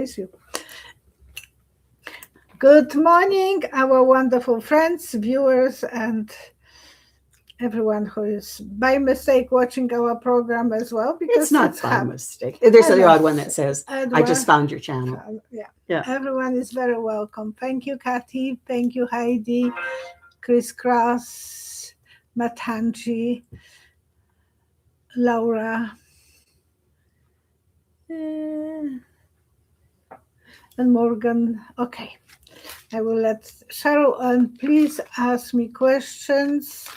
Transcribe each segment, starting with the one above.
praise you. Good morning, our wonderful friends, viewers, and everyone who is by mistake watching our program as well. Because it's not by mistake. There's the odd one that says, I just found your channel. Yeah. Everyone is very welcome. Thank you, Kathy. Thank you, Heidi, Chris Cross, Matanji, Laura, and Morgan. Okay. I will let Cheryl, and please ask me questions.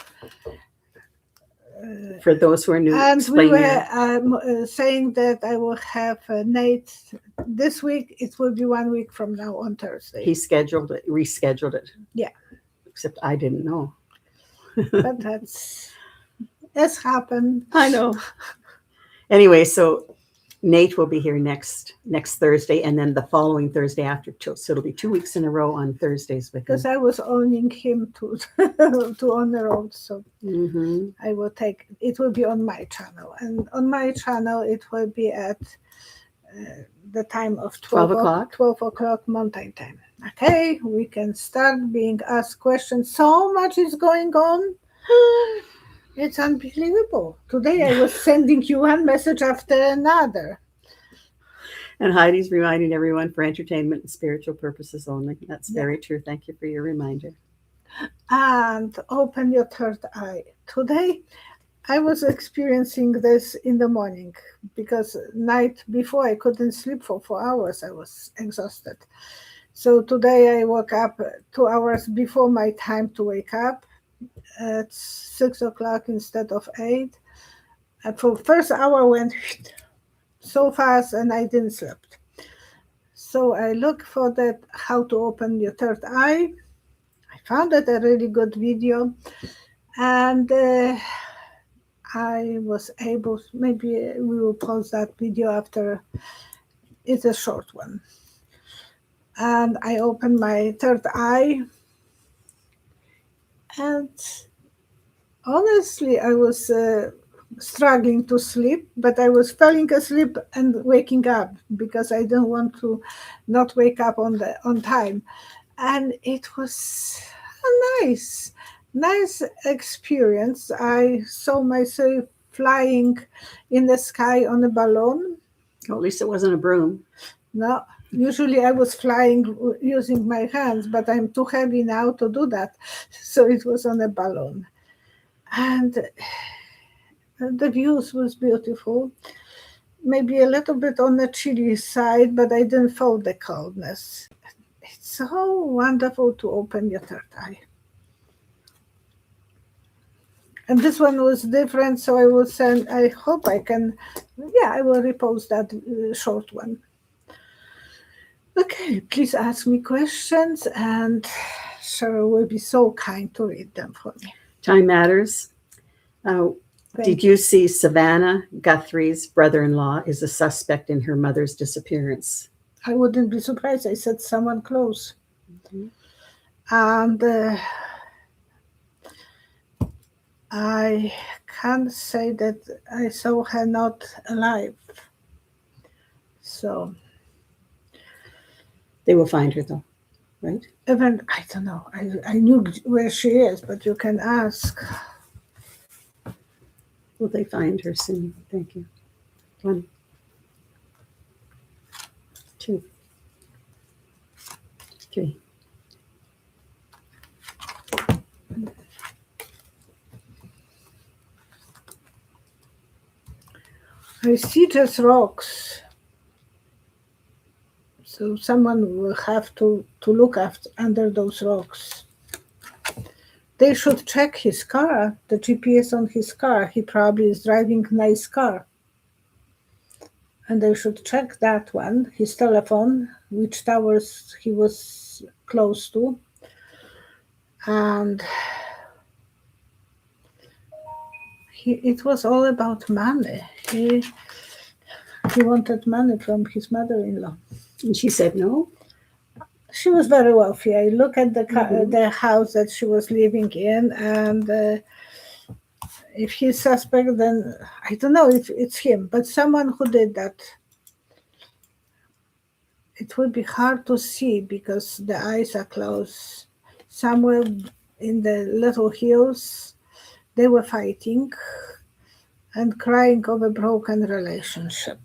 For those who are new, and we were saying that I will have Nate this week. It will be 1 week from now on Thursday. He rescheduled it. Yeah. Except I didn't know. But that's happened. I know. Anyway, so Nate will be here next Thursday, and then the following Thursday after. So it'll be 2 weeks in a row on Thursdays with him. Because I was owning him to on the road, so I will take. It will be on my channel, and on my channel it will be at the time of 12 o'clock. 12 o'clock Mountain Time. Okay, we can start being asked questions. So much is going on. It's unbelievable. Today I was sending you one message after another. And Heidi's reminding everyone for entertainment and spiritual purposes only. That's very true. Thank you for your reminder. And open your third eye. Today I was experiencing this in the morning because night before I couldn't sleep for 4 hours. I was exhausted. So today I woke up 2 hours before my time to wake up. At 6 o'clock instead of 8. And for first hour went so fast and I didn't sleep. So I look for that how to open your third eye. I found it a really good video, and I was able. Maybe we will post that video after. It's a short one, and I opened my third eye. And honestly, I was struggling to sleep, but I was falling asleep and waking up because I didn't want to not wake up on time. And it was a nice experience. I saw myself flying in the sky on a balloon. Well, at least it wasn't a broom. No. Usually I was flying using my hands, but I'm too heavy now to do that. So it was on a balloon. And the views was beautiful. Maybe a little bit on the chilly side, but I didn't feel the coldness. It's so wonderful to open your third eye. And this one was different, so I will send, I hope I can, I will repost that short one. Okay, please ask me questions, and Cheryl will be so kind to read them for me. Time matters. Did you see Savannah Guthrie's brother-in-law is a suspect in her mother's disappearance? I wouldn't be surprised. I said someone close. And I can't say that I saw her not alive. So... They will find her, though, right? Even, I don't know. I knew where she is, but you can ask. Will they find her soon? Thank you. 1, 2, 3. I see just rocks. So someone will have to look under those rocks. They should check his car, the GPS on his car. He probably is driving a nice car. And they should check that one, his telephone, which towers he was close to. And it was all about money. He wanted money from his mother-in-law. And she said no? She was very wealthy. I look at the house that she was living in, and if he's suspect, then I don't know if it's him, but someone who did that. it will be hard to see because the eyes are closed. Somewhere in the little hills, they were fighting and crying over broken relationship.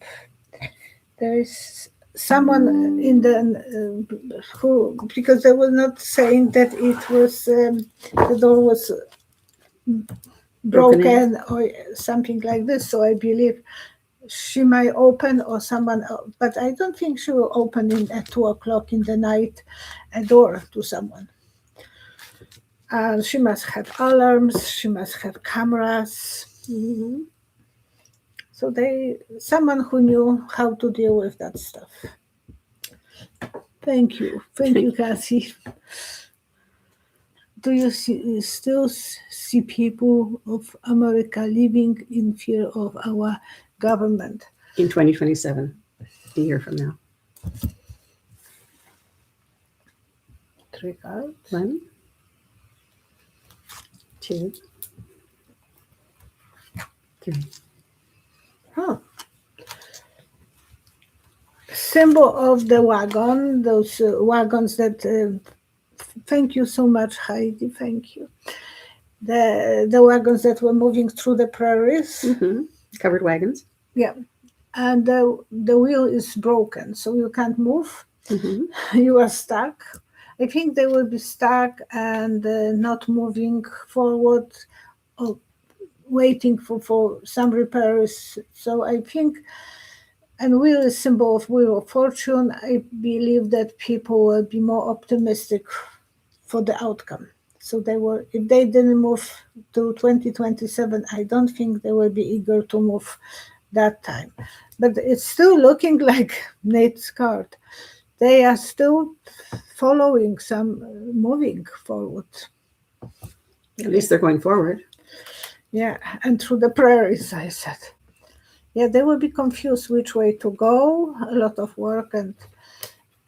There is someone in the who, because they were not saying that it was the door was broken or something like this. So I believe she might open or someone else, but I don't think she will open at 2 o'clock in the night a door to someone. And she must have alarms. She must have cameras. Mhm. So someone who knew how to deal with that stuff. Thank you, Cassie. Do you still see people of America living in fear of our government? In 2027, a year from now. 3 cards. 1, 2, 3. Huh. Symbol of the wagon, those wagons that. Thank you so much, Heidi. Thank you. The wagons that were moving through the prairies. Mm-hmm. Covered wagons. Yeah, and the wheel is broken, so you can't move. Mm-hmm. You are stuck. I think they will be stuck and not moving forward or waiting for some repairs. So I think, and wheel is symbol of wheel of fortune. I believe that people will be more optimistic for the outcome. So if they didn't move to 2027, I don't think they will be eager to move that time. But it's still looking like Nate's card. They are still following moving forward. At least they're going forward. Yeah, and through the prairies, I said. Yeah, they will be confused which way to go, a lot of work, and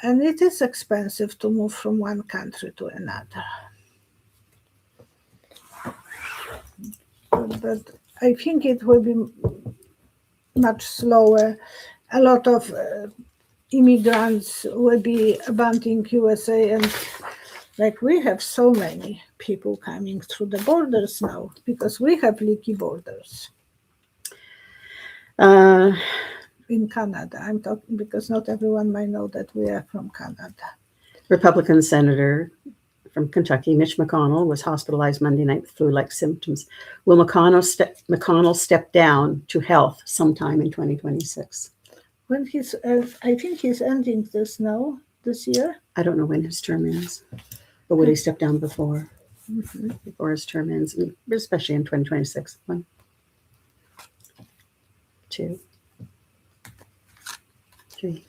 it is expensive to move from one country to another. But I think it will be much slower. A lot of immigrants will be abandoning USA, and like we have so many people coming through the borders now because we have leaky borders. In Canada, I'm talking because not everyone might know that we are from Canada. Republican Senator from Kentucky, Mitch McConnell, was hospitalized Monday night with flu-like symptoms. Will McConnell step down to health sometime in 2026? When I think he's ending this year. I don't know when his term is, but would he step down before his term ends, especially in 2026? 1, 2, 3.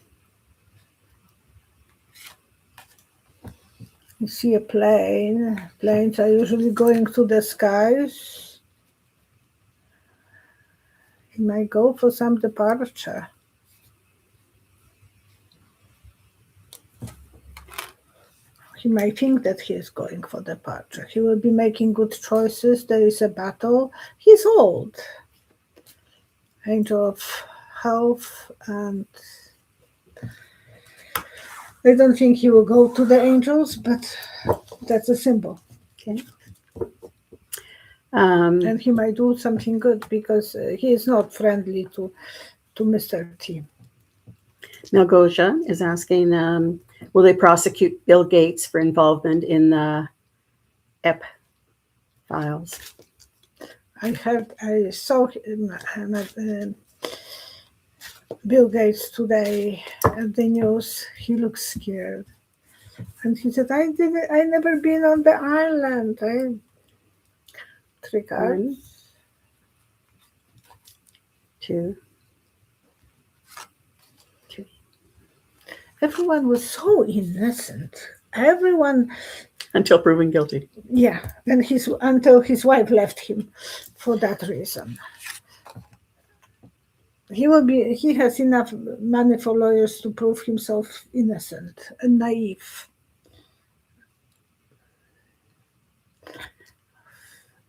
You see a plane. Planes are usually going to the skies. He might go for some departure. He might think that he is going for departure. He will be making good choices. There is a battle. He's old. Angel of health, and I don't think he will go to the angels, but that's a symbol. Okay. And he might do something good because he is not friendly to Mr. T. Malgosia is asking, will they prosecute Bill Gates for involvement in the EP files? I saw Bill Gates today at the news. He looks scared. And he said, I never been on the island. 3 cards. 1, 2, 3. Everyone was so innocent. Everyone. Until proven guilty. Yeah, and until his wife left him for that reason. He has enough money for lawyers to prove himself innocent and naive.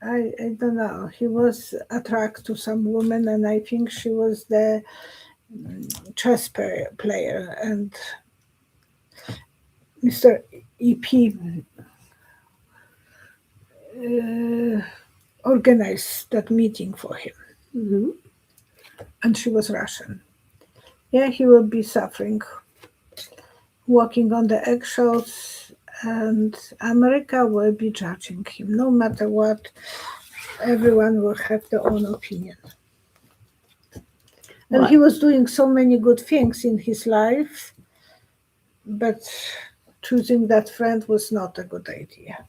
I don't know. He was attracted to some woman, and I think she was the chess player, and Mr. EP organized that meeting for him, Mhm. and she was Russian. Yeah, he will be suffering, walking on the eggshells, and America will be judging him. No matter what, everyone will have their own opinion. And Well, he was doing so many good things in his life, but choosing that friend was not a good idea.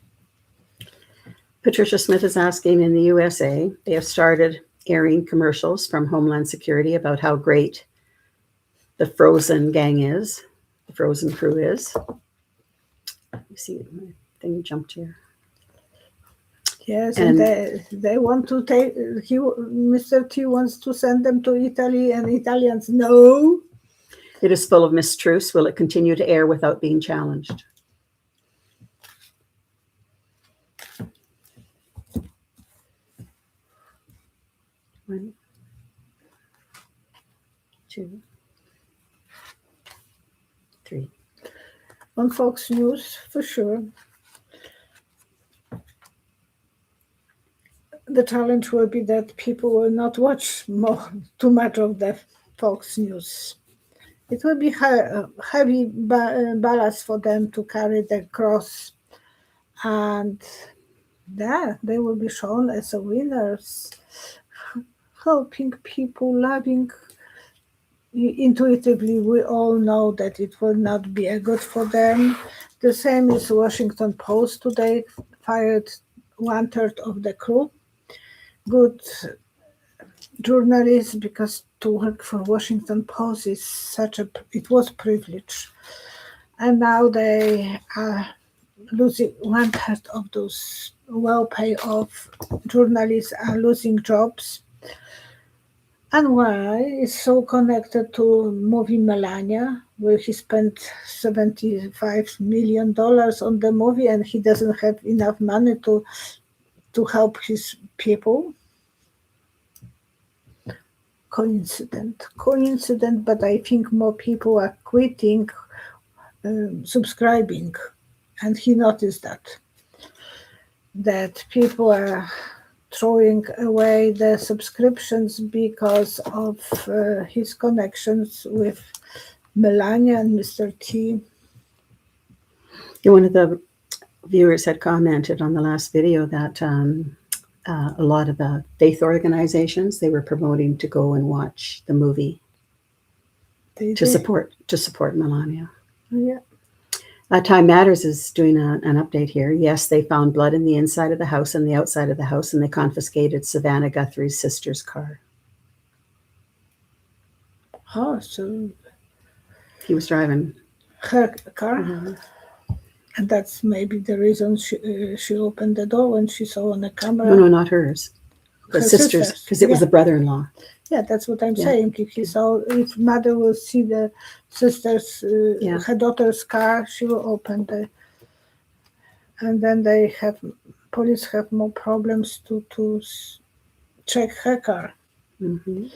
Patricia Smith is asking, in the USA, they have started airing commercials from Homeland Security about how great the Frozen gang is, the Frozen crew is. You see, my thing jumped here. Yes, and they want to take, Mr. T wants to send them to Italy, and Italians, no. It is full of mistruths. Will it continue to air without being challenged? One, two, three. On Fox News, for sure. The challenge will be that people will not watch too much of the Fox News. It will be heavy ballast for them to carry the cross, and they will be shown as a winners, helping people, loving. Intuitively, we all know that it will not be a good for them. The same is Washington Post today, fired 1/3 of the crew. Good journalists, because to work for Washington Post is it was privilege. And now they are losing 1/3 of those well-paid off journalists are losing jobs. And why is so connected to movie Melania, where he spent $75 million on the movie and he doesn't have enough money to help his people? Coincident, but I think more people are quitting subscribing, and he noticed that people are throwing away the subscriptions because of his connections with Melania and Mr. T. One of the viewers had commented on the last video that a lot of the faith organizations, they were promoting to go and watch the movie to support Melania. Yeah. Time Matters is doing an update here. Yes, they found blood in the inside of the house and the outside of the house, and they confiscated Savannah Guthrie's sister's car. Oh, so He was driving her car, Mm-hmm. and that's maybe the reason she opened the door when she saw on the camera. No, not hers. The sister's, because it was the brother-in-law. Yeah, that's what I'm saying. If he saw, if mother will see the sister's, her daughter's car, she will open and then police have more problems to check her car. Mm-hmm.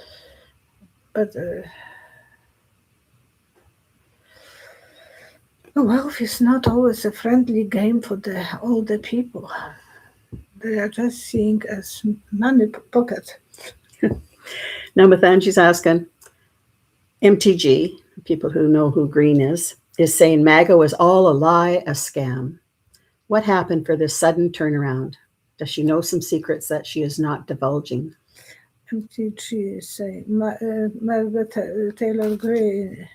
But wealth is not always a friendly game for all the people. They are just seeing as money pocket. Now, Mathanji's asking, MTG, people who know who Green is saying MAGA was all a lie, a scam. What happened for this sudden turnaround? Does she know some secrets that she is not divulging? MTG is saying, Margaret Taylor Greene.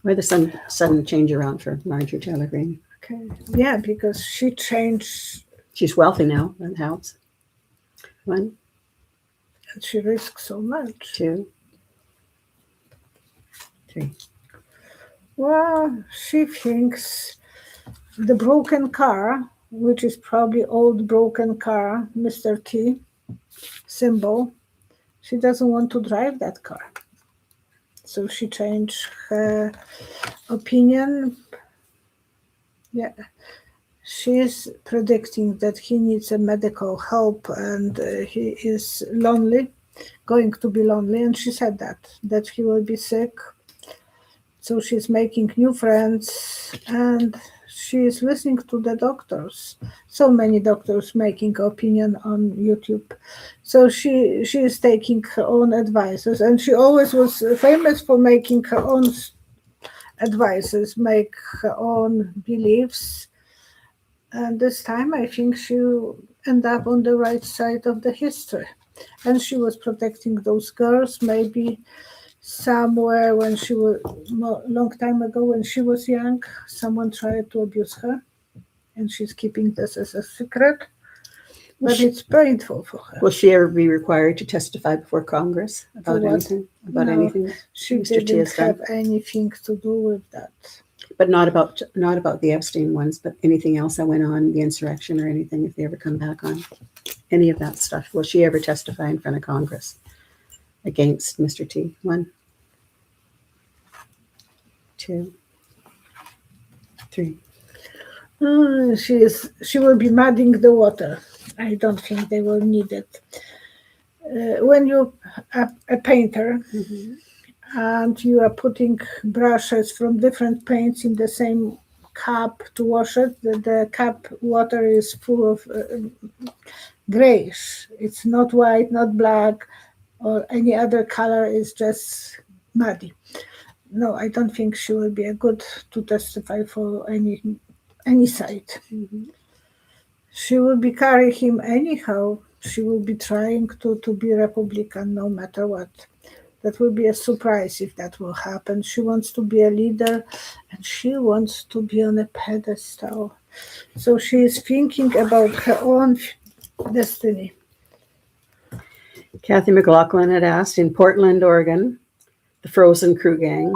Why the sudden change around for Marjorie Taylor Greene? Okay. Yeah, because she changed. She's wealthy now. That helps. 1. And she risks so much. 2. 3. Well, she thinks the broken car, which is probably old broken car, Mr. T symbol, she doesn't want to drive that car. So she changed her opinion. Yeah. She's predicting that he needs a medical help and he is lonely, going to be lonely. And she said that he will be sick. So she's making new friends and she is listening to the doctors. So many doctors making opinion on YouTube. So she is taking her own advices, and she always was famous for making her own advices, make her own beliefs. And this time I think she'll end up on the right side of the history. And she was protecting those girls, maybe somewhere when she was long time ago when she was young, someone tried to abuse her, and she's keeping this as a secret. But it's painful for her. Will she ever be required to testify before Congress about what? anything? About No, anything She Mr. T didn't has done? have anything to do with that. But not about the Epstein ones, but anything else that went on, the insurrection or anything, if they ever come back on any of that stuff. Will she ever testify in front of Congress against Mr. T? 1, 2, 3. She will be muddying the water. I don't think they will need it. When you're a painter, and you are putting brushes from different paints in the same cup to wash it, the cup water is full of grayish. It's not white, not black, or any other color. It's just muddy. No, I don't think she will be a good to testify for any side. She will be carrying him anyhow. She will be trying to be Republican no matter what. That will be a surprise if that will happen. She wants to be a leader and she wants to be on a pedestal. So she is thinking about her own destiny. Kathy McLaughlin had asked, in Portland, Oregon, the Frozen Crew gang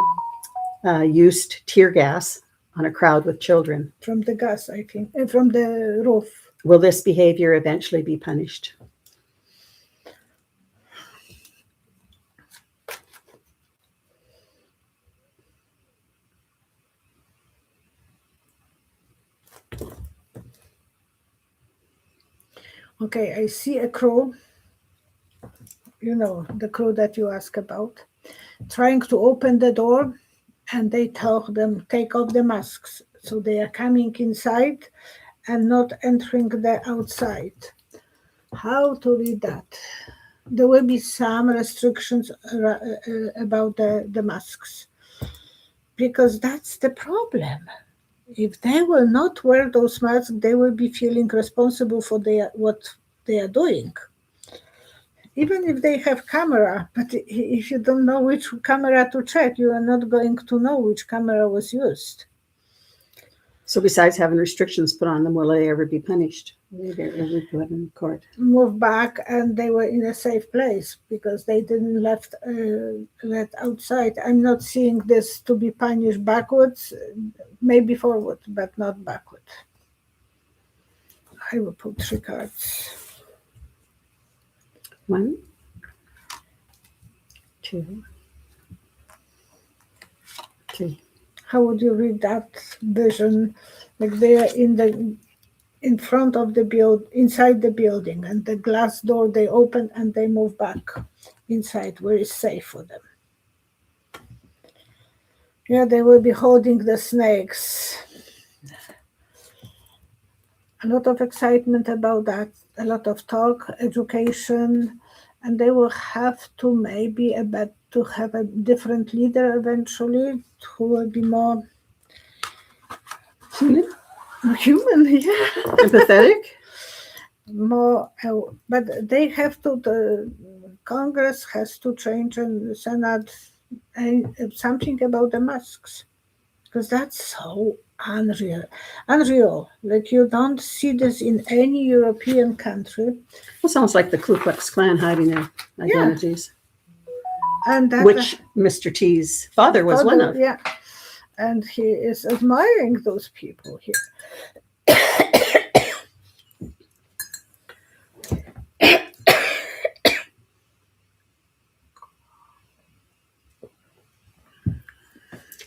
used tear gas on a crowd with children. From the gas, I think, from the roof. Will this behavior eventually be punished? Okay, I see a crew, the crew that you ask about, trying to open the door, and they tell them, take off the masks. So they are coming inside and not entering the outside. How to read that? There will be some restrictions about the masks, because that's the problem. If they will not wear those masks, they will be feeling responsible for what they are doing. Even if they have camera, but if you don't know which camera to check, you are not going to know which camera was used. So besides having restrictions put on them, will they ever be punished? Will they ever be put in court? Move back, and they were in a safe place because they didn't let outside. I'm not seeing this to be punished backwards, maybe forward, but not backward. I will put 3 cards. 1, 2, 3. How would you read that vision? Like they are in front of the inside the building, and the glass door they open and they move back inside where it's safe for them. Yeah, they will be holding the snakes. A lot of excitement about that, a lot of talk, education, and they will have to maybe to have a different leader eventually who will be more human, yeah. Empathetic? More, but they have to. The Congress has to change, and the Senate, something about the masks, because that's so unreal. Like you don't see this in any European country. Well, sounds like the Ku Klux Klan hiding their identities, and that, which Mr. T's father was one of. Yeah, and he is admiring those people here.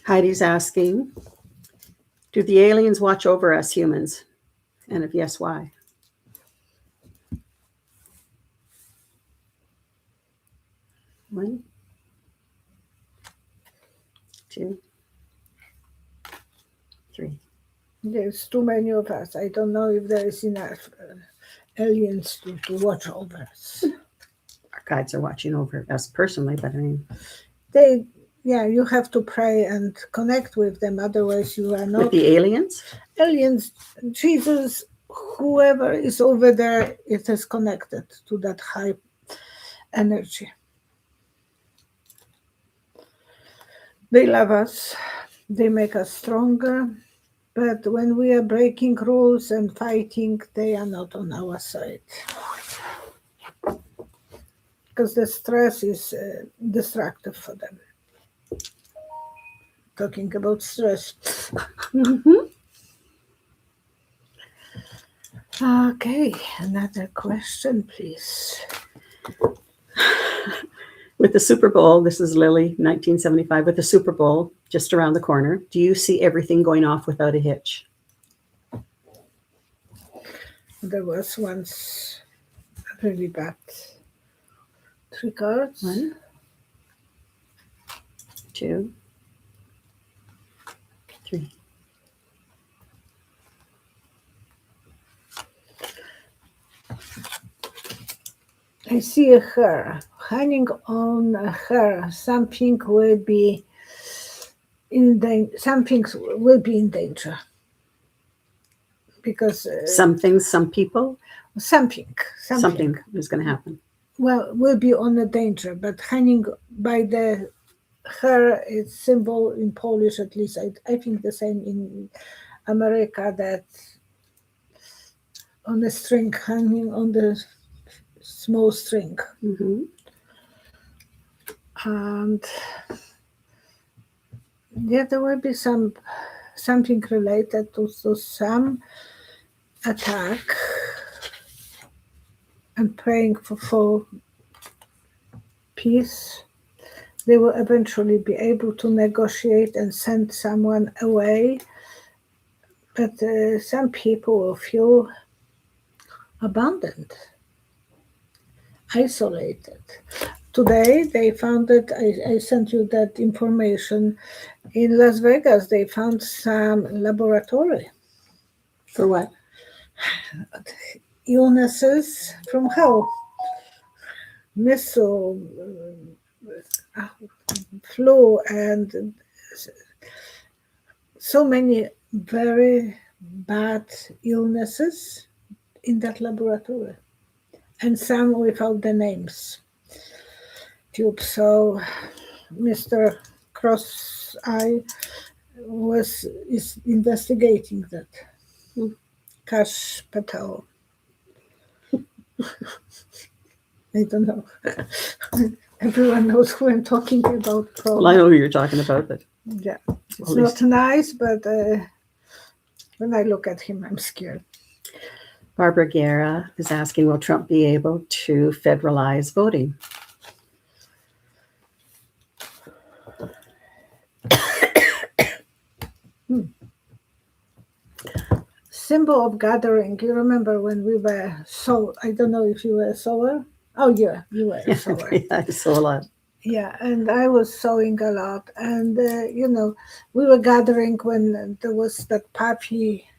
Heidi's asking, do the aliens watch over us humans? And if yes, why? One, 2, 3. There's too many of us. I don't know if there is enough aliens to watch over us. Our guides are watching over us personally, but I mean, you have to pray and connect with them. Otherwise, you are with not the aliens, aliens. Jesus, whoever is over there, it is connected to that high energy. They love us. They make us stronger. But when we are breaking rules and fighting, they are not on our side. Because the stress is destructive for them. Talking about stress. Okay, another question, please. With the Super Bowl, this is Lily, 1975, with the Super Bowl just around the corner, do you see everything going off without a hitch? There was once really bad. 3 cards. 1, 2, 3. I see a hair. Hanging on a hair, something will be in danger. Some things will be in danger. Because Some things, some people, something is going to happen. well will be on a danger, but hanging by the hair is symbol in Polish, at least I think the same in America, that on a string, hanging on the small string. Mm-hmm. And there will be something related to some attack. I'm praying for peace. They will eventually be able to negotiate and send someone away. But some people will feel abandoned, isolated. Today, they found that, I sent you that information, in Las Vegas, they found some laboratory. For what? Illnesses from hell. Missile, flu, and so many very bad illnesses in that laboratory, and some without the names. Tube. So Mr. Cross-Eye is investigating that. Kash Patel. I don't know. Everyone knows who I'm talking about. Probably. Well, I know who you're talking about, but yeah, it's not nice, but when I look at him, I'm scared. Barbara Guerra is asking, will Trump be able to federalize voting? Symbol of gathering. You remember when we were I don't know if you were a sower. Oh, yeah, you were a sower. Yeah, I saw a lot. Yeah, and I was sewing a lot. And, we were gathering when there was that puppy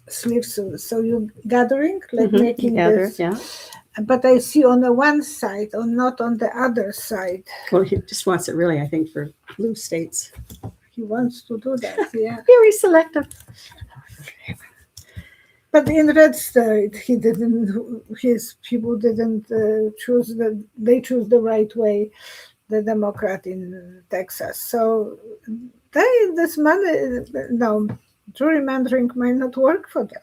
sleeves. So you gathering, like making this. Yeah. But I see on the one side, or not on the other side. Well, he just wants it really, I think, for blue states. He wants to do that, yeah. Very selective. But in red state, his people didn't choose they choose the right way, the Democrat in Texas. So gerrymandering might not work for them.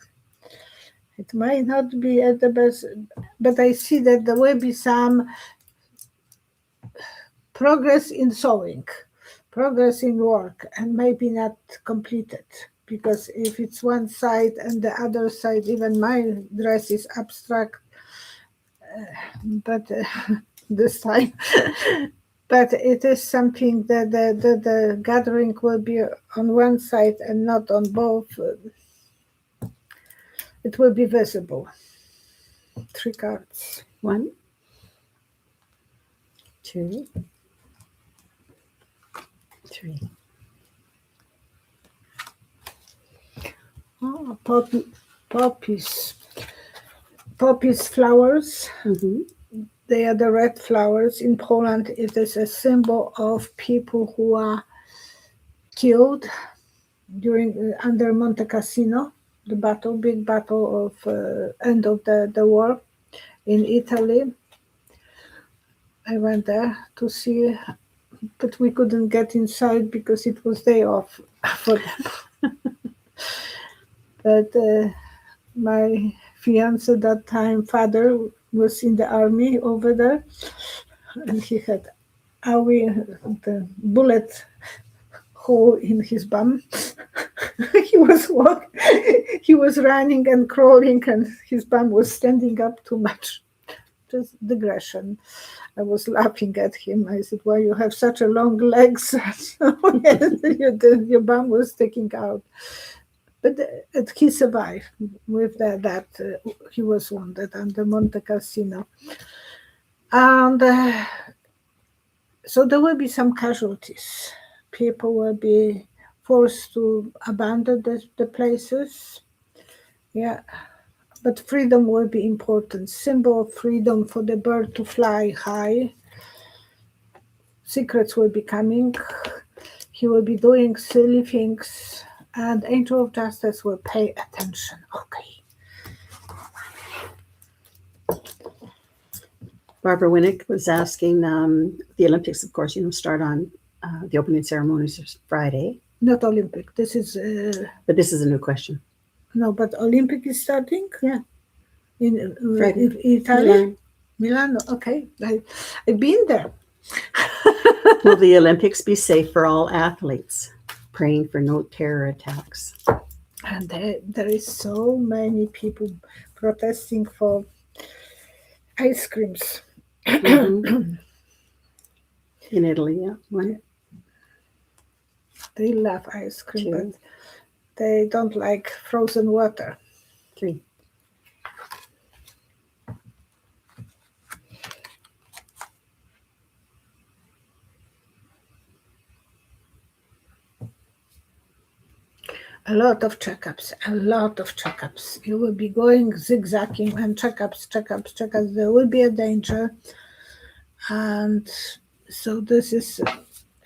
It might not be at the best, but I see that there will be some progress in sewing, progress in work, and maybe not completed. Because if it's one side and the other side, even my dress is abstract, but this time, but it is something that the gathering will be on one side and not on both. It will be visible. 3 cards. 1, 2, 3. poppies flowers. Mm-hmm. They are the red flowers. In Poland, it is a symbol of people who are killed during under Monte Cassino, the big battle of end of the war in Italy. I went there to see, but we couldn't get inside because it was day off for them. But my fiance that time, father, was in the army over there, and he had the bullet hole in his bum. He was running and crawling, and his bum was standing up too much. Just digression. I was laughing at him. I said, "Why you have such a long legs?" Your bum was sticking out. But he survived with that. He was wounded under Monte Cassino. And so there will be some casualties. People will be forced to abandon the places. Yeah. But freedom will be important. Symbol of freedom for the bird to fly high. Secrets will be coming. He will be doing silly things. And Angel of Justice will pay attention. Okay. Barbara Winnick was asking, the Olympics, of course, start on the opening ceremonies is Friday. Not Olympic. This is. But this is a new question. No, but Olympic is starting? Yeah. In Italy? Milan. Okay. I've been there. Will the Olympics be safe for all athletes? Praying for no terror attacks. And there is so many people protesting for ice creams. Mm-hmm. In Italy, yeah. One. They love ice cream, 2. but they don't like frozen water. 3. A lot of checkups. You will be going zigzagging and checkups. There will be a danger. And so this is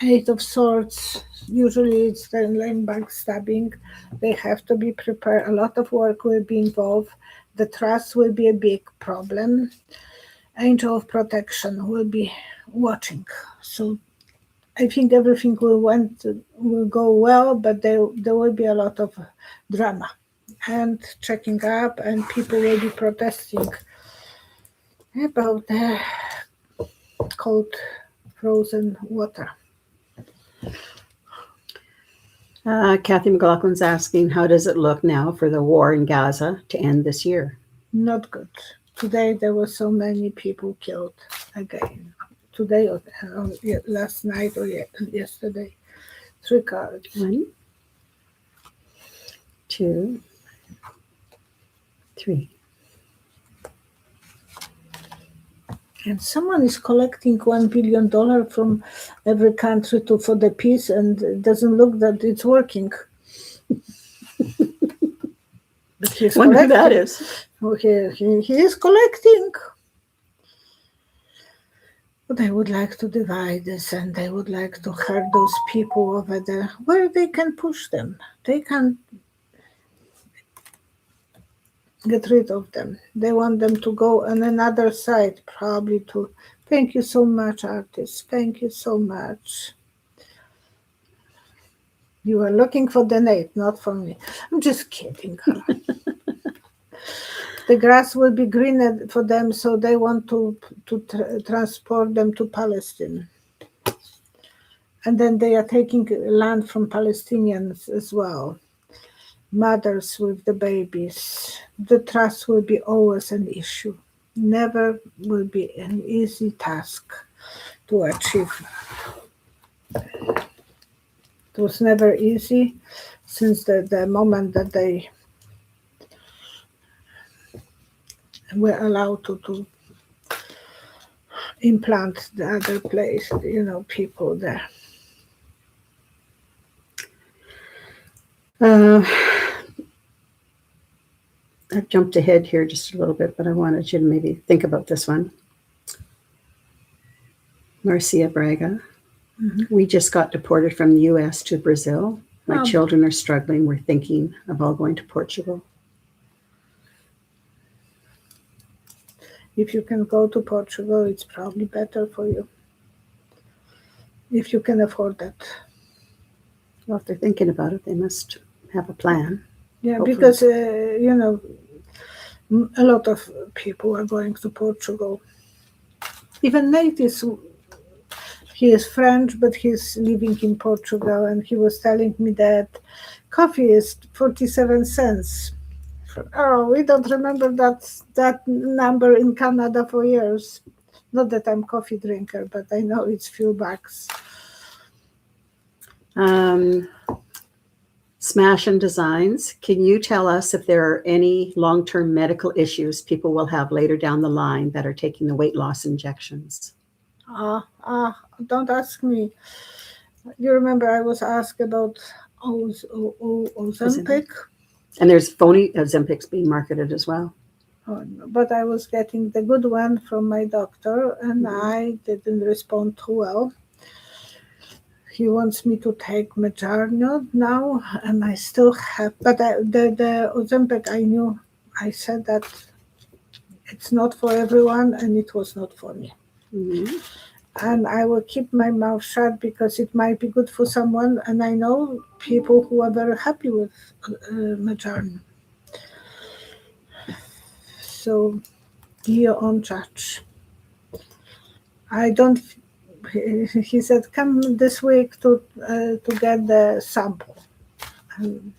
8 of Swords. Usually it's the line backstabbing. They have to be prepared. A lot of work will be involved. The trust will be a big problem. Angel of Protection will be watching. So I think everything will go well, but there will be a lot of drama and checking up, and people will be protesting about the cold, frozen water. Kathy McLaughlin's asking, how does it look now for the war in Gaza to end this year? Not good. Today there were so many people killed again. Today or last night or yesterday. 3 cards. 1, 2, 3. And someone is collecting $1 billion from every country for the peace, and it doesn't look that it's working. But he's Wonder who that is. Oh, he is collecting. But they would like to divide this, and they would like to hurt those people over there where they can push them. They can get rid of them. They want them to go on another side, probably to. Thank you so much, artist. Thank you so much. You are looking for the Nate, not for me. I'm just kidding. The grass will be greener for them, so they want to transport them to Palestine. And then they are taking land from Palestinians as well. Mothers with the babies. The trust will be always an issue. Never will be an easy task to achieve. It was never easy since the moment that they were allowed to implant the other place, people there. I've jumped ahead here just a little bit, but I wanted you to maybe think about this one. Marcia Braga. We just got deported from the U.S. to Brazil. My children are struggling. We're thinking of all going to Portugal. If you can go to Portugal, it's probably better for you. If you can afford that. Well, if they're thinking about it, they must have a plan. Yeah, hopefully. because, a lot of people are going to Portugal. Even Nate he is French, but he's living in Portugal, and he was telling me that coffee is 47 cents. Oh, we don't remember that number in Canada for years. Not that I'm a coffee drinker, but I know it's few bucks. Smash and Designs. Can you tell us if there are any long-term medical issues people will have later down the line that are taking the weight loss injections? Don't ask me. You remember I was asked about Ozempic? And there's phony Ozempics being marketed as well. Oh, no. But I was getting the good one from my doctor, and I didn't respond too well. He wants me to take Medjarno now, and I still have. But the Ozempic, I said that it's not for everyone, and it was not for me. And I will keep my mouth shut because it might be good for someone, and I know people who are very happy with Medjarno. So be your own judge. I don't. He said, "Come this week to get the sample." And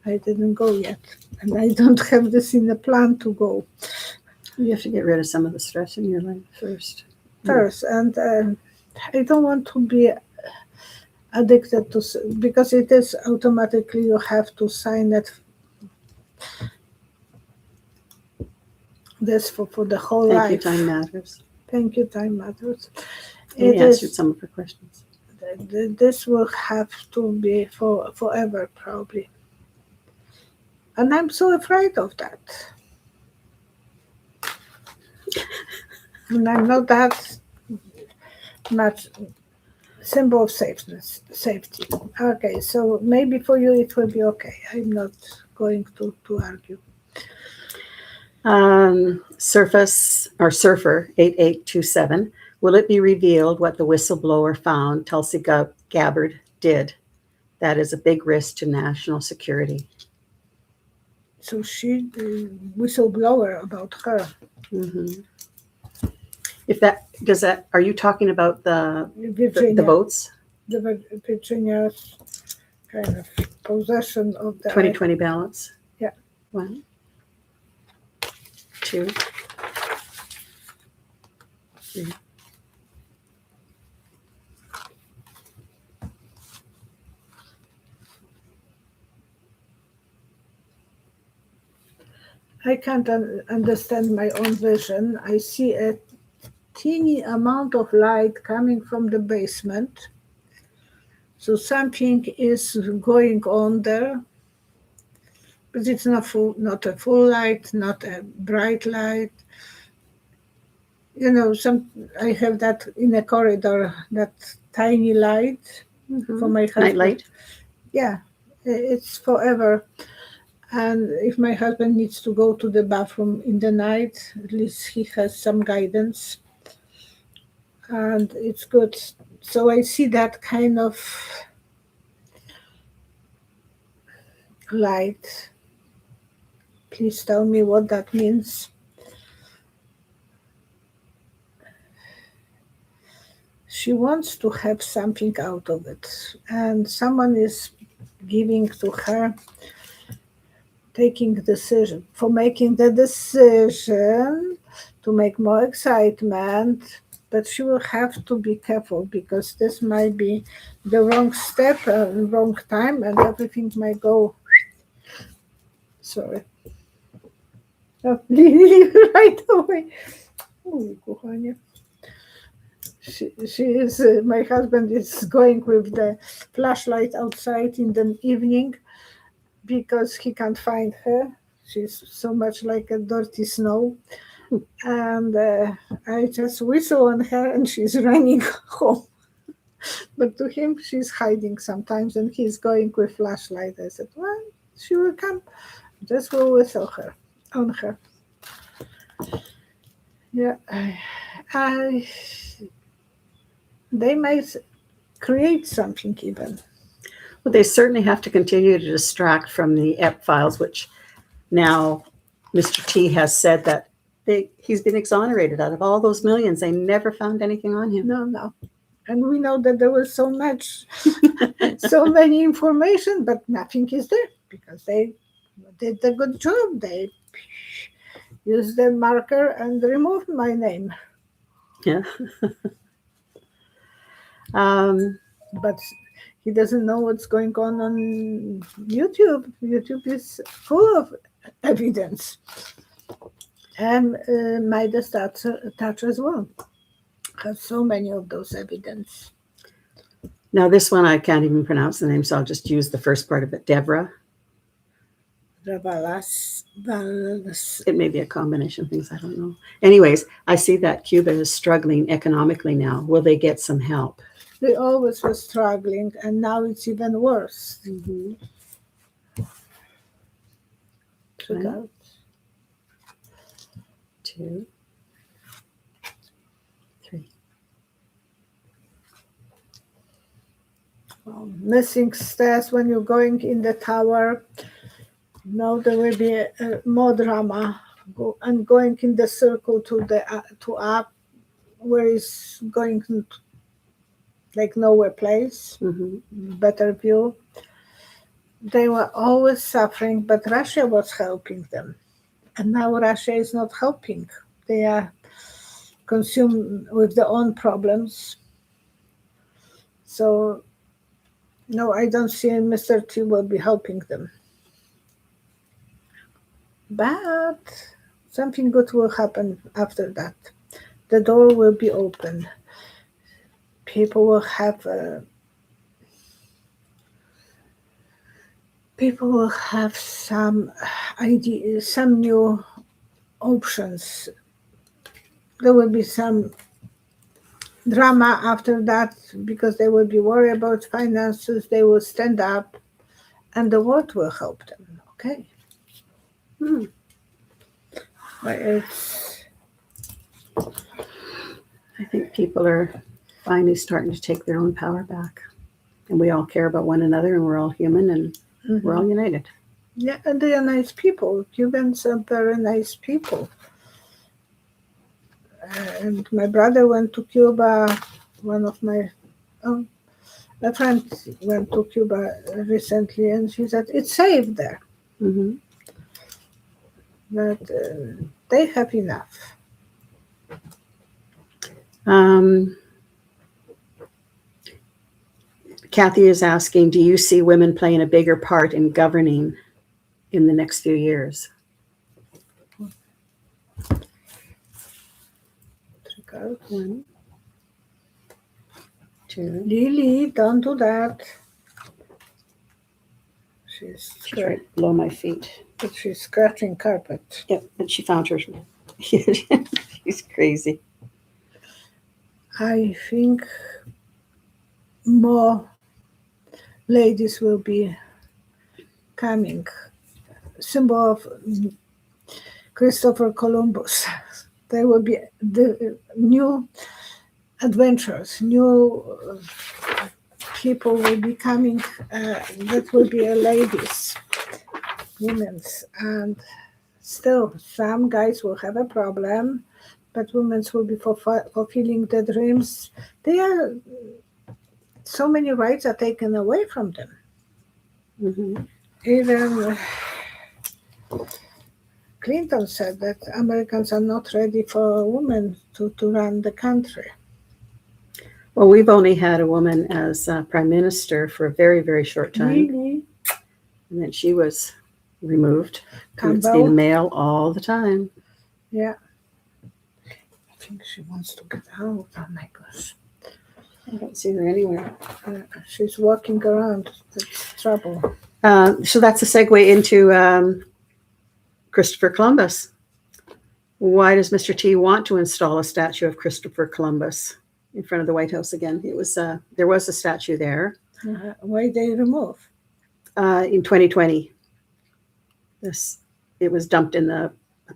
I didn't go yet, and I don't have this in the plan to go. You have to get rid of some of the stress in your life first. And I don't want to be addicted to, because it is automatically you have to sign it. This for the whole life. Thank you, time matters. Thank you, time matters. You answered some of her questions. This will have to be for forever, probably. And I'm so afraid of that. And I'm not that much symbol of safety. Okay, so maybe for you it will be okay. I'm not going to argue. Surfer 8827. Will it be revealed what the whistleblower found Tulsi Gabbard did? That is a big risk to national security. So she, whistleblower about her. Are you talking about the votes? The Virginia's kind of possession of the 2020 ballots? Yeah. 1, 2, 3. I can't understand my own vision. I see a teeny amount of light coming from the basement. So something is going on there. But it's not a full light, not a bright light. I have that in a corridor, that tiny light for my husband. Night light? Yeah, it's forever. And if my husband needs to go to the bathroom in the night, at least he has some guidance. And it's good. So I see that kind of light. Please tell me what that means. She wants to have something out of it. And someone is giving to her, making the decision to make more excitement, but she will have to be careful because this might be the wrong step, wrong time, and everything might go. Sorry. Leave right away. She is. My husband is going with the flashlight outside in the evening, because he can't find her. She's so much like a dirty snow. And I just whistle on her and she's running home. But to him, she's hiding sometimes and he's going with flashlight. I said, well, she will come. Just will whistle her on her. Yeah. They might create something even. Well, they certainly have to continue to distract from the Ep files, which now Mr. T has said that he's been exonerated out of all those millions. They never found anything on him. No. And we know that there was so much, so many information, but nothing is there because they did a good job. They used the marker and removed my name. Yeah. But he doesn't know what's going on YouTube. YouTube is full of evidence. And Midas Touch as well has so many of those evidence. Now, this one, I can't even pronounce the name, so I'll just use the first part of it. Deborah. It may be a combination of things. I don't know. Anyways, I see that Cuba is struggling economically now. Will they get some help? They always were struggling, and now it's even worse. Mm-hmm. Check out. 2, 3. Missing stairs when you're going in the tower. Now there will be more drama. And going in the circle to up, where it's going like nowhere place. Mm-hmm. Better view. They were always suffering, but Russia was helping them. And now Russia is not helping. They are consumed with their own problems. So, no, I don't see Mr. T will be helping them. But something good will happen after that. The door will be open. People will have some ideas, some new options. There will be some drama after that because they will be worried about finances. They will stand up and the world will help them. Okay. But I think people are finally starting to take their own power back. And we all care about one another and we're all human and we're all united. Yeah, and they are nice people. Cubans are very nice people. And my brother went to Cuba. One of my a friend went to Cuba recently, and she said it's safe there. Mm-hmm. But they have enough. Kathy is asking, do you see women playing a bigger part in governing in the next few years? Out. 1, 2. Lily, don't do that. She's right below my feet. But she's scratching carpet. Yep, and she found her. She's crazy. I think more ladies will be coming. Symbol of Christopher Columbus. There will be the new adventures, new people will be coming that will be ladies, women's, and still some guys will have a problem, but women will be fulfilling their dreams. So many rights are taken away from them. Mm-hmm. Even Clinton said that Americans are not ready for women to run the country. Well, we've only had a woman as prime minister for a very, very short time. Really? And then she was removed. Campbell? It's been male all the time. Yeah. I think she wants to get out. Oh my gosh. I don't see her anywhere. She's walking around. That's trouble. So that's a segue into Christopher Columbus. Why does Mr. T want to install a statue of Christopher Columbus in front of the White House again? There was a statue there. Why they remove? In 2020. It was dumped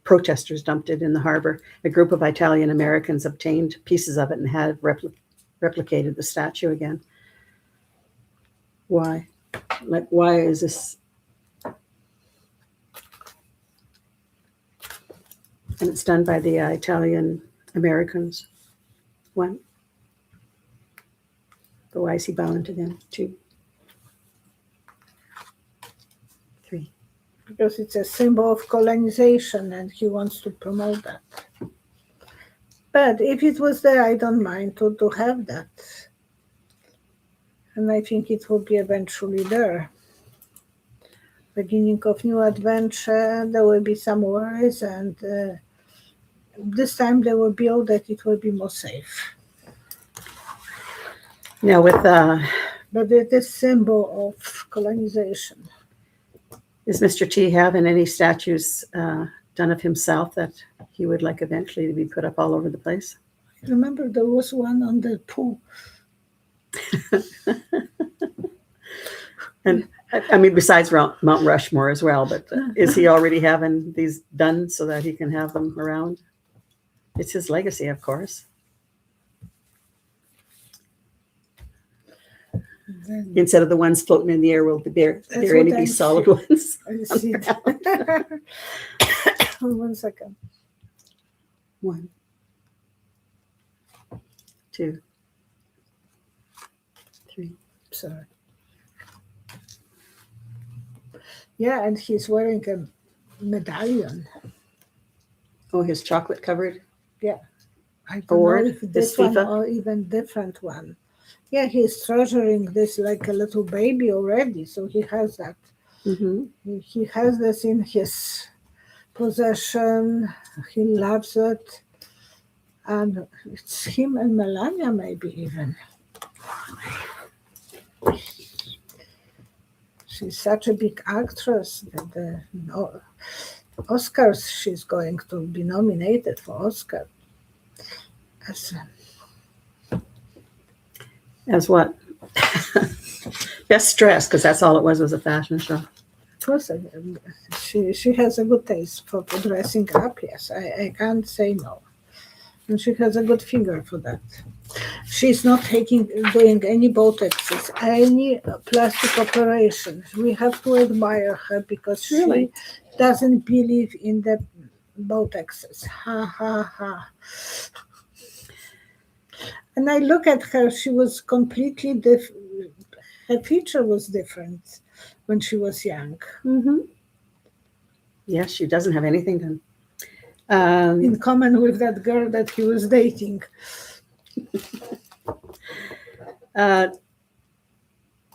protesters dumped it in the harbor. A group of Italian Americans obtained pieces of it and had replicated the statue again. Why? Like, why is this? And it's done by the Italian Americans. 1. But why is he bowing to them? 2. 3. Because it's a symbol of colonization and he wants to promote that. But if it was there, I don't mind to have that. And I think it will be eventually there. Beginning of new adventure, there will be some worries, and this time they will build that it will be more safe. Now with But it is symbol of colonization. Is Mr. T having any statues done of himself that he would like eventually to be put up all over the place? I remember there was one on the pool. And I mean, besides Mount Rushmore as well, but is he already having these done so that he can have them around? It's his legacy, of course. Then Instead of the ones floating in the air, will there any be solid ones? I see it. 1 second. 1, 2, 3. Sorry. Yeah, and he's wearing a medallion. Oh, his chocolate covered Yeah. I don't award, know if this this one FIFA? or even different one. Yeah, he's treasuring this like a little baby already, so he has that. Mm-hmm. He has this in his possession. He loves it. And it's him and Melania maybe even. She's such a big actress that the Oscars, she's going to be nominated for Oscar. As what? Best dress, because that's all it was a fashion show. It was she has a good taste for dressing up, yes. I can't say no. And she has a good finger for that. She's not doing any Botoxes, any plastic operation. We have to admire her because Really? she doesn't believe in the Botoxes. Ha ha ha. And I look at her, she was completely different. Her feature was different when she was young. Mm-hmm. Yes, she doesn't have anything done. In common with that girl that he was dating.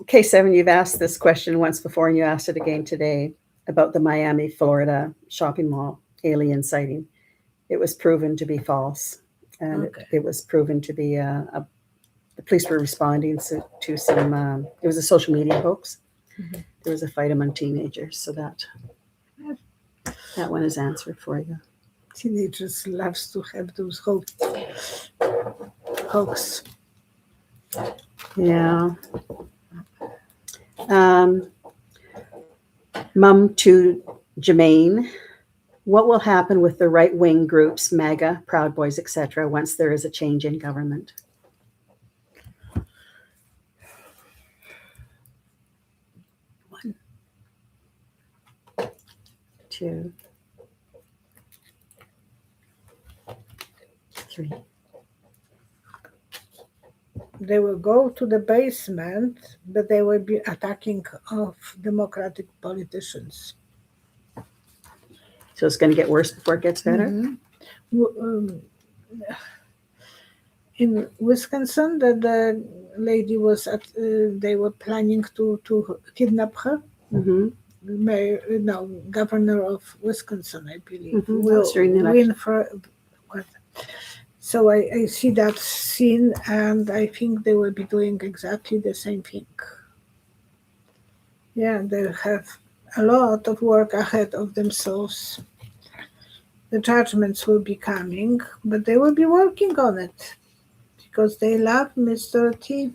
K7, you've asked this question once before and you asked it again today about the Miami, Florida shopping mall alien sighting. It was proven to be false. And Okay. it was proven to be the police were responding to some, it was a social media hoax. Mhm. There was a fight among teenagers, so that one is answered for you. Teenagers loves to have those hoax. Yeah. Mum to Jermaine. What will happen with the right-wing groups, MAGA, Proud Boys, etc., once there is a change in government? 1, 2, 3. They will go to the basement, but they will be attacking of democratic politicians. So it's going to get worse before it gets better? Mhm. In Wisconsin, the lady was they were planning to kidnap her. Mm-hmm. Governor of Wisconsin, I believe, Mhm, will that's during the win for what? So I see that scene, and I think they will be doing exactly the same thing. Yeah, they have a lot of work ahead of themselves. The judgments will be coming, but they will be working on it because they love Mr. T.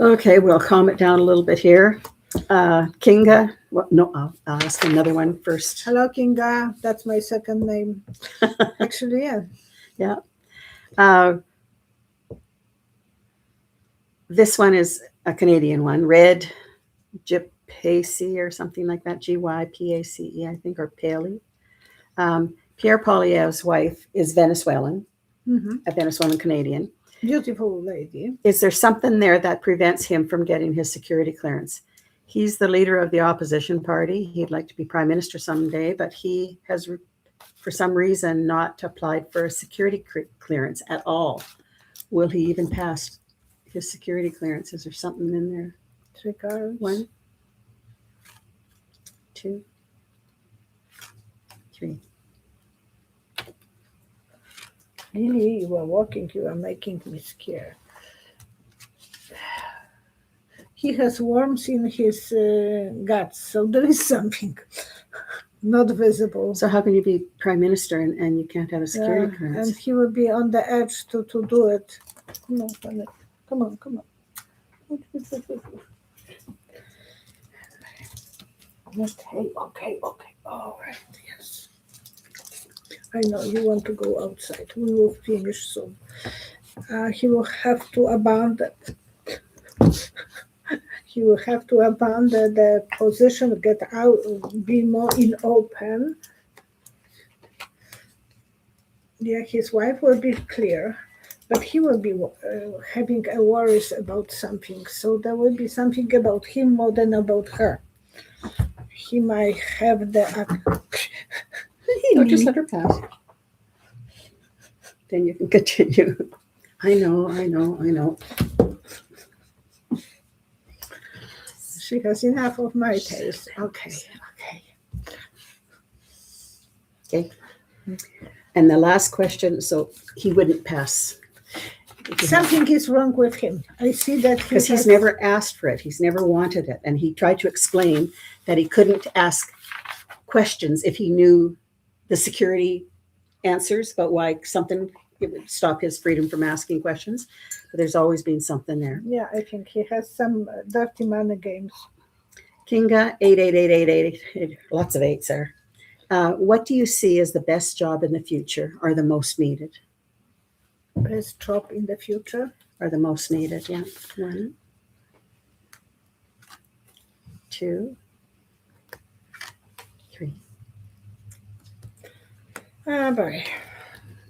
Okay, we'll calm it down a little bit here. Kinga, no, I'll ask another one first. Hello, Kinga. That's my second name. Actually, yeah. Yeah. This one is a Canadian one, Red Gypace or something like that, Gypace, I think, or Paley. Pierre Poilievre's wife is Venezuelan, a Venezuelan Canadian. Beautiful lady. Is there something there that prevents him from getting his security clearance? He's the leader of the opposition party. He'd like to be prime minister someday, but he has, for some reason, not applied for a security clearance at all. Will he even pass his security clearance? Is there something in there? 3 cards. 1, 2, 3. Really, you are walking, you are making me scared. He has worms in his guts, so there is something not visible. So how can you be prime minister and you can't have a security clearance? And he will be on the edge to do it. Come on, honey. Come on, come on. Okay. All right, yes. I know you want to go outside. We will finish soon. He will have to abandon. He will have to abandon the position, get out, be more in open. Yeah, his wife will be clear, but he will be having a worries about something. So there will be something about him more than about her. He might have the. No, just let her pass. Then you can continue. I know. She has enough of my taste. Okay. And the last question, so he wouldn't pass. Something is wrong with him. I see that because he's never asked for it. He's never wanted it. And he tried to explain that he couldn't ask questions if he knew the security answers, but why something it would stop his freedom from asking questions. But there's always been something there. Yeah, I think he has some dirty money games. Kinga, 88888, lots of 8s there. What do you see as the best job in the future or the most needed? Best job in the future? Or the most needed, yeah. 1, 2, 3. Boy.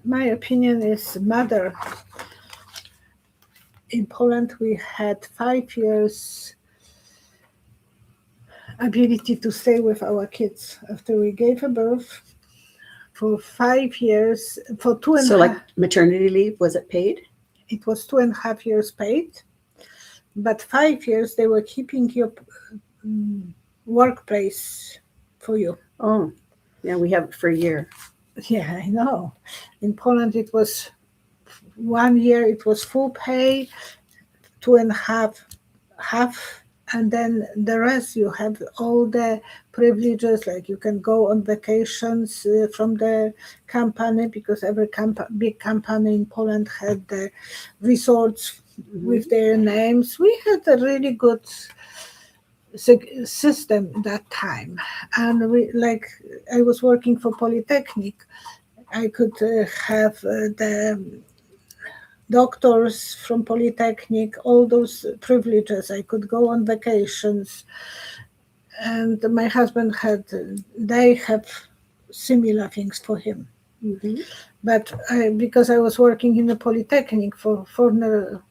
My opinion is mother. In Poland, we had 5 years ability to stay with our kids after we gave a birth. For 5 years, for 2.5. So like maternity leave, was it paid? It was 2.5 years paid, but 5 years they were keeping your workplace for you. Oh, yeah, we have it for a year. Yeah, I know. In Poland, it was 1 year, it was full pay, 2.5 half, and then the rest you have all the privileges, like you can go on vacations from the company, because every big company in Poland had the resorts with their names. We had a really good system that time, and I was working for Polytechnic. I could have the doctors from Polytechnic, all those privileges. I could go on vacations, and my husband they have similar things for him. Mm-hmm. But because I was working in a Polytechnic for foreigner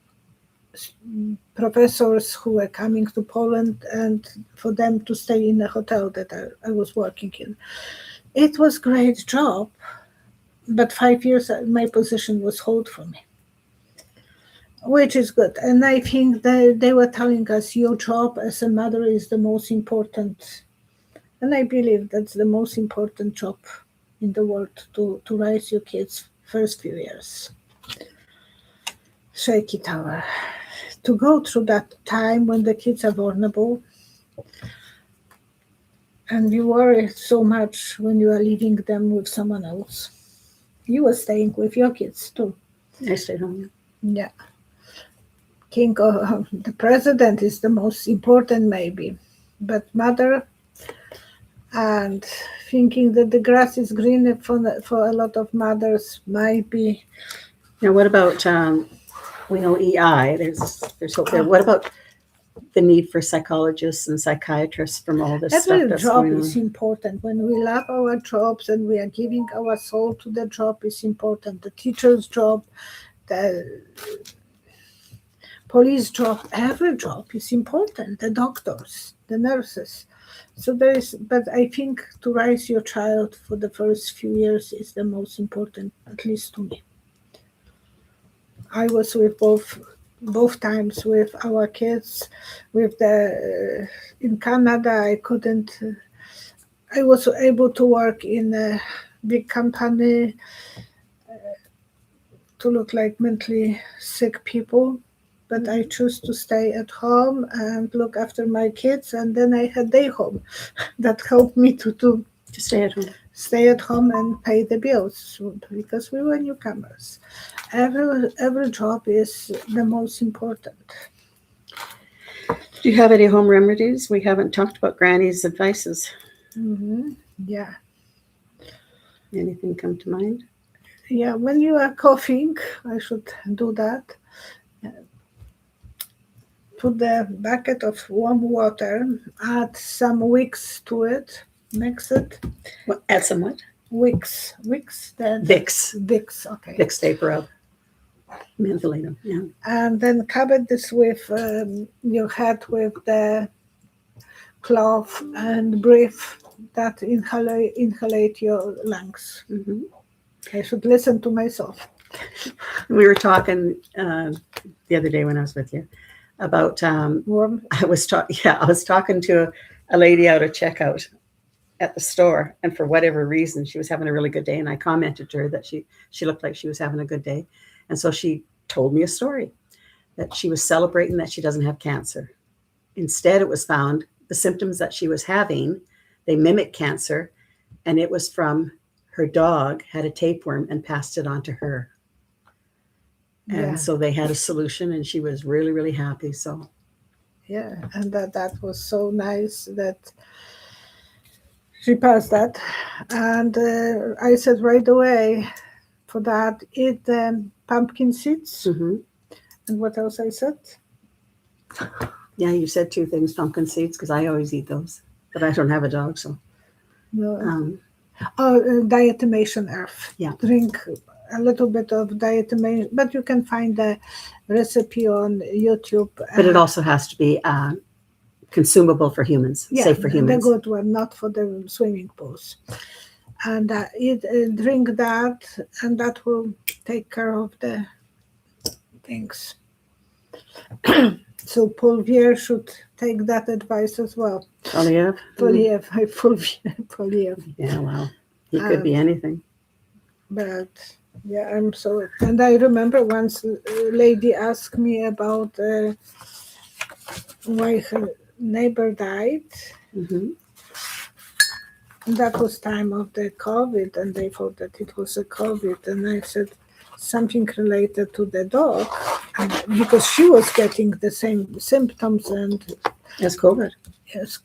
professors who were coming to Poland, and for them to stay in a hotel that I was working in. It was a great job, but 5 years my position was held for me, which is good. And I think they were telling us your job as a mother is the most important. And I believe that's the most important job in the world, to raise your kids first few years. Shaky tower. To go through that time when the kids are vulnerable, And you worry so much when you are leaving them with someone else. You were staying with your kids too. I stayed home. Yeah. The president is the most important maybe. But mother, and thinking that the grass is greener for a lot of mothers might be. Now, what about, we know EI, there's hope there. What about the need for psychologists and psychiatrists from all this stuff Every that's job going is on? important. When we love our jobs and we are giving our soul to the job is important. The teacher's job, the police job, every job is important. The doctors, the nurses. So but I think to raise your child for the first few years is the most important, at least to me. I was with both times with our kids. With the in Canada, I was able to work in a big company to look like mentally sick people, but I chose to stay at home and look after my kids, and then I had day home. That helped me to stay at home. Stay at home and pay the bills because we were newcomers. Every job is the most important. Do you have any home remedies? We haven't talked about Granny's advices. Mm-hmm. Yeah. Anything come to mind? Yeah, when you are coughing, I should do that. Put the bucket of warm water, add some wicks to it, mix it. Well, add some what? Wicks. Vicks. Vicks, okay. Vicks vapor rub. Mentholate, yeah. And then cover this with your head with the cloth and breathe that inhalate your lungs. Mm-hmm. I should listen to myself. We were talking the other day when I was with you about Warm. I was talking to a lady out at checkout at the store, and for whatever reason she was having a really good day, and I commented to her that she looked like she was having a good day, and so she told me a story that she was celebrating that she doesn't have cancer. Instead, it was found the symptoms that she was having, they mimic cancer, and it was from her dog had a tapeworm and passed it on to her. And so they had a solution, and she was really, really happy. So, yeah, and that was so nice that she passed that. And I said right away for that, eat pumpkin seeds. mm-hmm. And what else I said? Yeah, you said two things, pumpkin seeds, because I always eat those, but I don't have a dog, so. No. Diatomation earth. Yeah. Drink a little bit of diatomation, but you can find the recipe on YouTube. But it also has to be consumable for humans, safe for humans. The good one, not for the swimming pools. And drink that, and that will take care of the things. So Poilievre should take that advice as well. Poilievre? Poilievre. Yeah, wow. He could be anything. But yeah, I'm so. And I remember once a lady asked me about why her neighbor died. Mm-hmm. And that was time of the COVID, and they thought that it was a COVID. And I said something related to the dog, because she was getting the same symptoms and as COVID. Yes,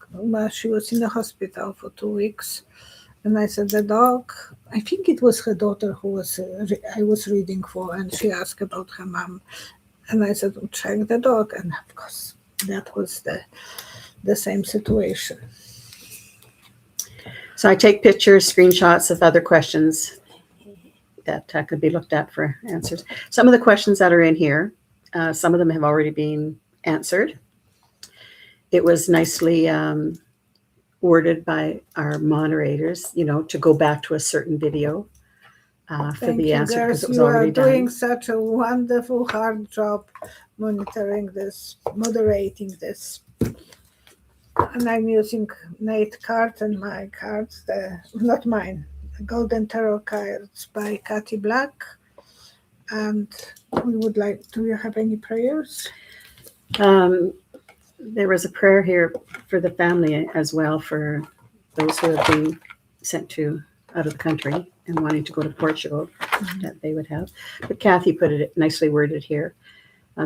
she was in the hospital for 2 weeks. And I said, the dog, I think it was her daughter who I was reading for, and she asked about her mom. And I said, check the dog. And of course, that was the same situation. So I take pictures, screenshots of other questions that could be looked at for answers. Some of the questions that are in here, some of them have already been answered. It was nicely worded by our moderators, to go back to a certain video for the answer, because it was already done. You are doing such a wonderful, hard job monitoring this, moderating this. And I'm using Nate cards and my cards, not mine, the Golden Tarot cards by Cathy Black. And we would like, do you have any prayers? There was a prayer here for the family as well, for those who have been sent to out of the country and wanting to go to Portugal, that they would have. But Kathy put it nicely worded here.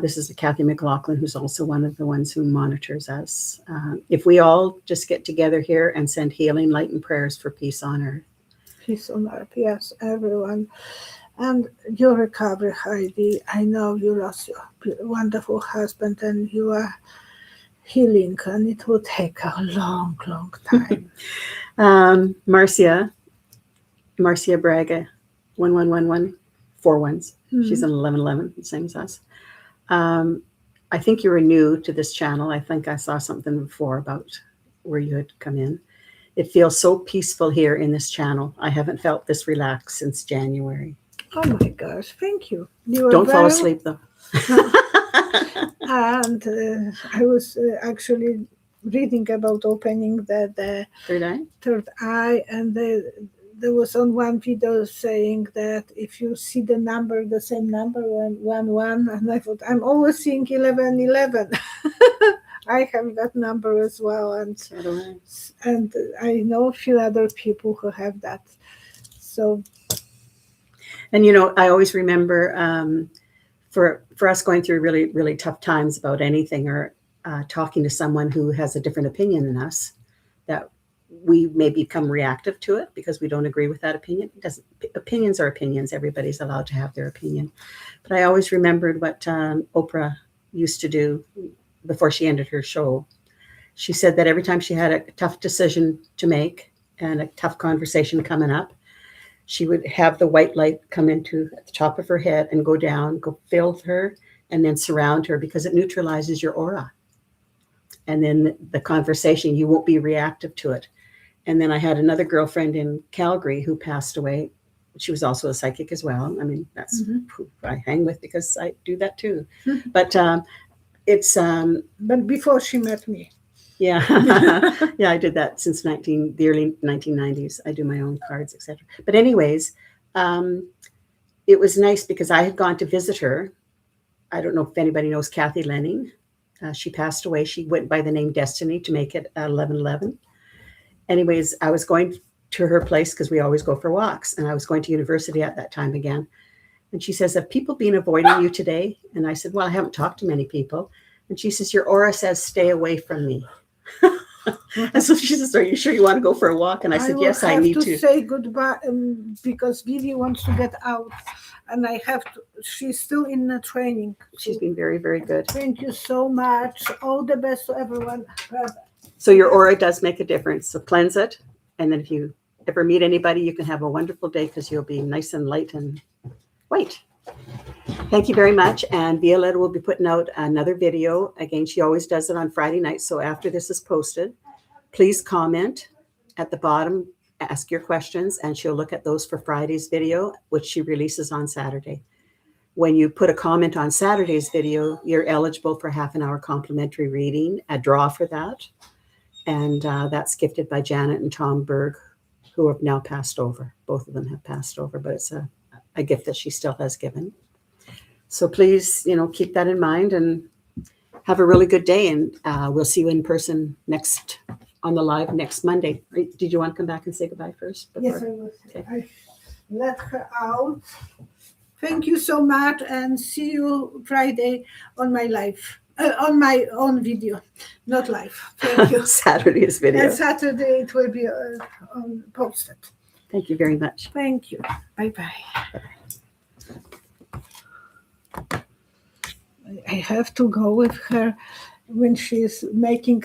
This is Kathy McLaughlin, who's also one of the ones who monitors us. If we all just get together here and send healing, light, and prayers for peace on earth. Peace on earth, yes, everyone. And your recovery, Heidi. I know you lost your wonderful husband and you are healing, and it will take a long, long time. Marcia Braga, 1111, 4 ones. She's an 1111, same as us. I think you were new to this channel. I think I saw something before about where you had come in. It feels so peaceful here in this channel. I haven't felt this relaxed since January. Oh my gosh, thank you. You Don't fall asleep though. And I was actually reading about opening the third eye, and there was on one video saying that if you see the number, the same number, 111, and I thought, I'm always seeing 1111. I have that number as well, and I know a few other people who have that. So, and I always remember for us going through really, really tough times about anything, or talking to someone who has a different opinion than us, that we may become reactive to it because we don't agree with that opinion. Opinions are opinions. Everybody's allowed to have their opinion. But I always remembered what Oprah used to do before she ended her show. She said that every time she had a tough decision to make and a tough conversation coming up, she would have the white light come into at the top of her head and go down, go fill her, and then surround her, because it neutralizes your aura. And then the conversation, you won't be reactive to it. And then I had another girlfriend in Calgary who passed away. She was also a psychic as well. I mean, that's who I hang with because I do that too. But it's... but before she met me. Yeah. Yeah, I did that since the early 1990s. I do my own cards, etc. But anyways, it was nice because I had gone to visit her. I don't know if anybody knows Kathy Lenning. She passed away. She went by the name Destiny to make it 1111. Anyways, I was going to her place because we always go for walks, and I was going to university at that time again. And she says, have people been avoiding you today? And I said, well, I haven't talked to many people. And she says, your aura says, stay away from me. And so she says, are you sure you want to go for a walk? And I said, yes, I need to. I have to say goodbye because Vivi wants to get out, and I have to. She's still in the training. She's been very, very good. Thank you so much. All the best to everyone. So your aura does make a difference. So cleanse it. And then if you ever meet anybody, you can have a wonderful day because you'll be nice and light and white. Thank you very much. And Violetta will be putting out another video. Again, she always does it on Friday night. So after this is posted, please comment at the bottom, ask your questions, and she'll look at those for Friday's video, which she releases on Saturday. When you put a comment on Saturday's video, you're eligible for half an hour complimentary reading, a draw for that. And that's gifted by Janet and Tom Berg, who have now passed over. Both of them have passed over, but it's a gift that she still has given. So please, keep that in mind and have a really good day. And we'll see you in person on the live next Monday. Did you want to come back and say goodbye first? Yes, I will. Okay. I let her out. Thank you so much, and see you Friday on my live. On my own video, not live. Thank you. Saturday's video. And Saturday it will be posted. Thank you very much. Thank you. Bye-bye. I have to go with her when she's making